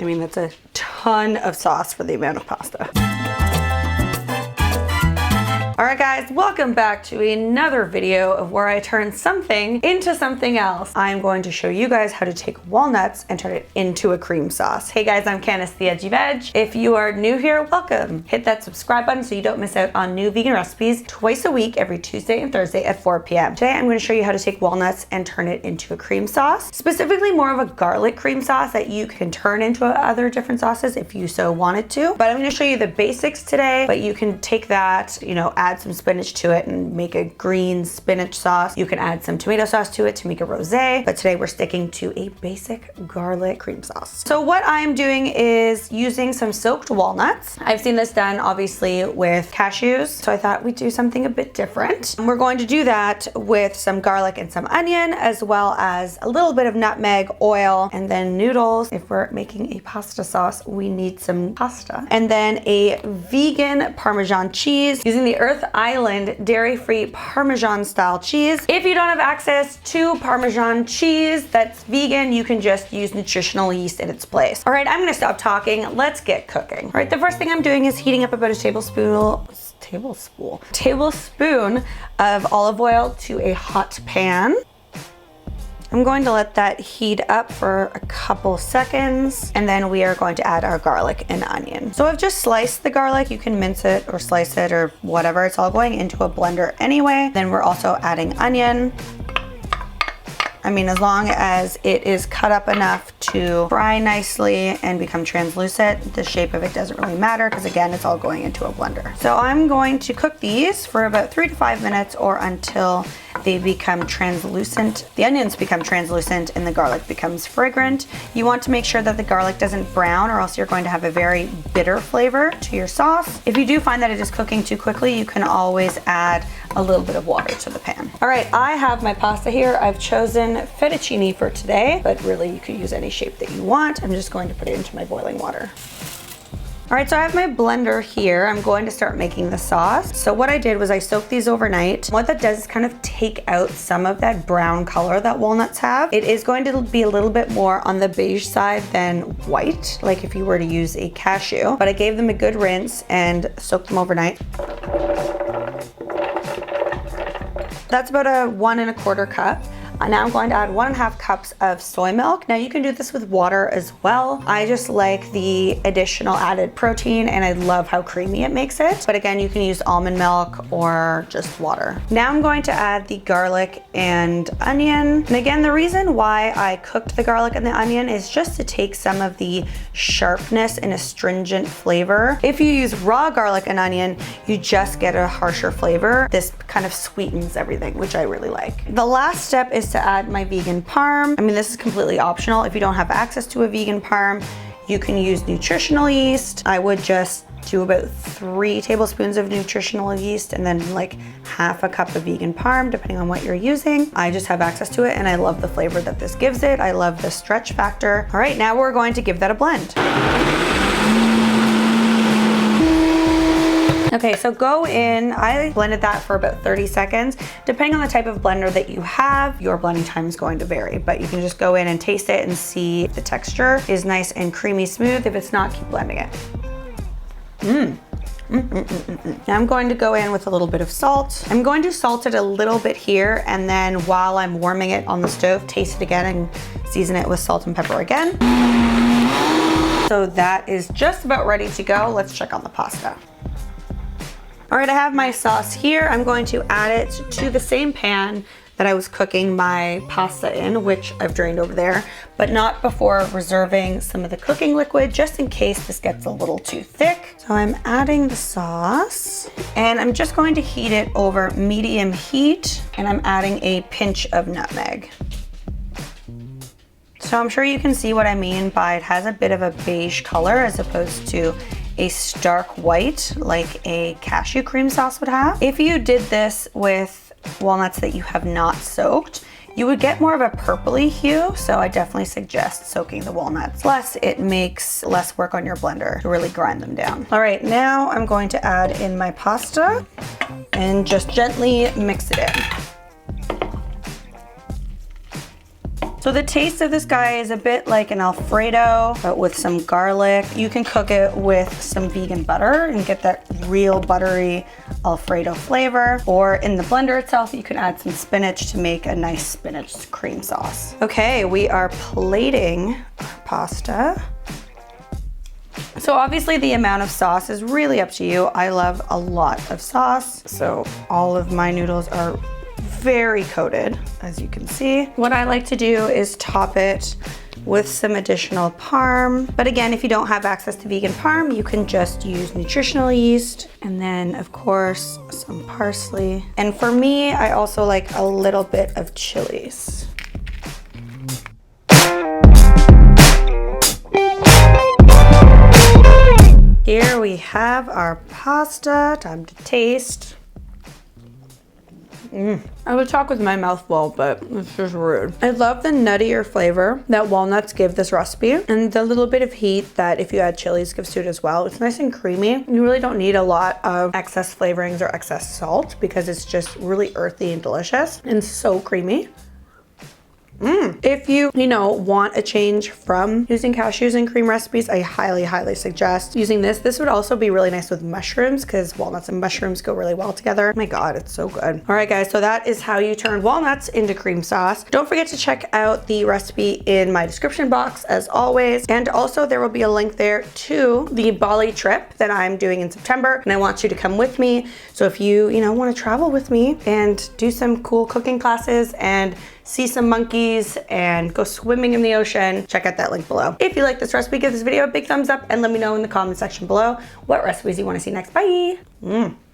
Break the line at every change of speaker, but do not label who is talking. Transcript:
I mean, that's a ton of sauce for the amount of pasta. All right guys, welcome back to another video of where I turn something into something else. I'm going to show you guys how to take walnuts and turn it into a cream sauce. Hey guys, I'm Candace the Edgy Veg. If you are new here, welcome. Hit that subscribe button so you don't miss out on new vegan recipes twice a week, every Tuesday and Thursday at 4 p.m. Today I'm going to show you how to take walnuts and turn it into a cream sauce, specifically more of a garlic cream sauce that you can turn into other different sauces if you so wanted to. But I'm going to show you the basics today, but you can take that, add some spinach to it and make a green spinach sauce. You can add some tomato sauce to it to make a rosé, but today we're sticking to a basic garlic cream sauce. So what I'm doing is using some soaked walnuts. I've seen this done obviously with cashews, so I thought we'd do something a bit different. And we're going to do that with some garlic and some onion, as well as a little bit of nutmeg, oil, and then noodles. If we're making a pasta sauce, we need some pasta. And then a vegan Parmesan cheese using the Earth Island dairy-free Parmesan style cheese. If you don't have access to Parmesan cheese that's vegan, you can just use nutritional yeast in its place. All right, I'm gonna stop talking. Let's get cooking. All right, the first thing I'm doing is heating up about a tablespoon of olive oil to a hot pan. I'm going to let that heat up for a couple seconds, and then we are going to add our garlic and onion. So I've just sliced the garlic. You can mince it or slice it or whatever. It's all going into a blender anyway. Then we're also adding onion. I mean, as long as it is cut up enough to fry nicely and become translucent, the shape of it doesn't really matter because again, it's all going into a blender. So I'm going to cook these for about 3 to 5 minutes or until they become translucent. The onions become translucent and the garlic becomes fragrant. You want to make sure that the garlic doesn't brown or else you're going to have a very bitter flavor to your sauce. If you do find that it is cooking too quickly, you can always add a little bit of water to the pan. All right, I have my pasta here. I've chosen fettuccine for today, but really you could use any shape that you want. I'm just going to put it into my boiling water. All right, so I have my blender here. I'm going to start making the sauce. So what I did was I soaked these overnight. What that does is kind of take out some of that brown color that walnuts have. It is going to be a little bit more on the beige side than white, like if you were to use a cashew, but I gave them a good rinse and soaked them overnight. That's about a 1 1/4 cup. Now I'm going to add 1.5 cups of soy milk. Now you can do this with water as well. I just like the additional added protein and I love how creamy it makes it. But again, you can use almond milk or just water. Now I'm going to add the garlic and onion. And again, the reason why I cooked the garlic and the onion is just to take some of the sharpness and astringent flavor. If you use raw garlic and onion, you just get a harsher flavor. This kind of sweetens everything, which I really like. The last step is to add my vegan parm. I mean, this is completely optional. If you don't have access to a vegan parm, you can use nutritional yeast. I would just do about 3 tablespoons of nutritional yeast and then like 1/2 cup of vegan parm, depending on what you're using. I just have access to it and I love the flavor that this gives it. I love the stretch factor. All right, now we're going to give that a blend. Okay, so go in, I blended that for about 30 seconds. Depending on the type of blender that you have, your blending time is going to vary, but you can just go in and taste it and see if the texture is nice and creamy smooth. If it's not, keep blending it. Now I'm going to go in with a little bit of salt. I'm going to salt it a little bit here, and then while I'm warming it on the stove, taste it again and season it with salt and pepper again. So that is just about ready to go. Let's check on the pasta. All right, I have my sauce here. I'm going to add it to the same pan that I was cooking my pasta in, which I've drained over there, but not before reserving some of the cooking liquid, just in case this gets a little too thick. So I'm adding the sauce, and I'm just going to heat it over medium heat, and I'm adding a pinch of nutmeg. So I'm sure you can see what I mean by it has a bit of a beige color as opposed to a stark white like a cashew cream sauce would have. If you did this with walnuts that you have not soaked, you would get more of a purpley hue, so I definitely suggest soaking the walnuts. Plus, it makes less work on your blender to really grind them down. All right, now I'm going to add in my pasta and just gently mix it in. So the taste of this guy is a bit like an Alfredo, but with some garlic. You can cook it with some vegan butter and get that real buttery Alfredo flavor. Or in the blender itself, you can add some spinach to make a nice spinach cream sauce. Okay, we are plating our pasta. So obviously the amount of sauce is really up to you. I love a lot of sauce, so all of my noodles are very coated, as you can see. What I like to do is top it with some additional parm. But again, if you don't have access to vegan parm, you can just use nutritional yeast. And then of course, some parsley. And for me, I also like a little bit of chilies. Here we have our pasta. Time to taste. I would talk with my mouth full, but it's just rude. I love the nuttier flavor that walnuts give this recipe, and the little bit of heat that if you add chilies gives to it as well. It's nice and creamy. You really don't need a lot of excess flavorings or excess salt because it's just really earthy and delicious and so creamy. If you want a change from using cashews in cream recipes, I highly suggest using this. This would also be really nice with mushrooms because walnuts and mushrooms go really well together. Oh my God, it's so good. All right, guys, so that is how you turn walnuts into cream sauce. Don't forget to check out the recipe in my description box as always. And also there will be a link there to the Bali trip that I'm doing in September. And I want you to come with me. So if you want to travel with me and do some cool cooking classes and see some monkeys and go swimming in the ocean, check out that link below. If you like this recipe, give this video a big thumbs up and let me know in the comment section below what recipes you want to see next. Bye.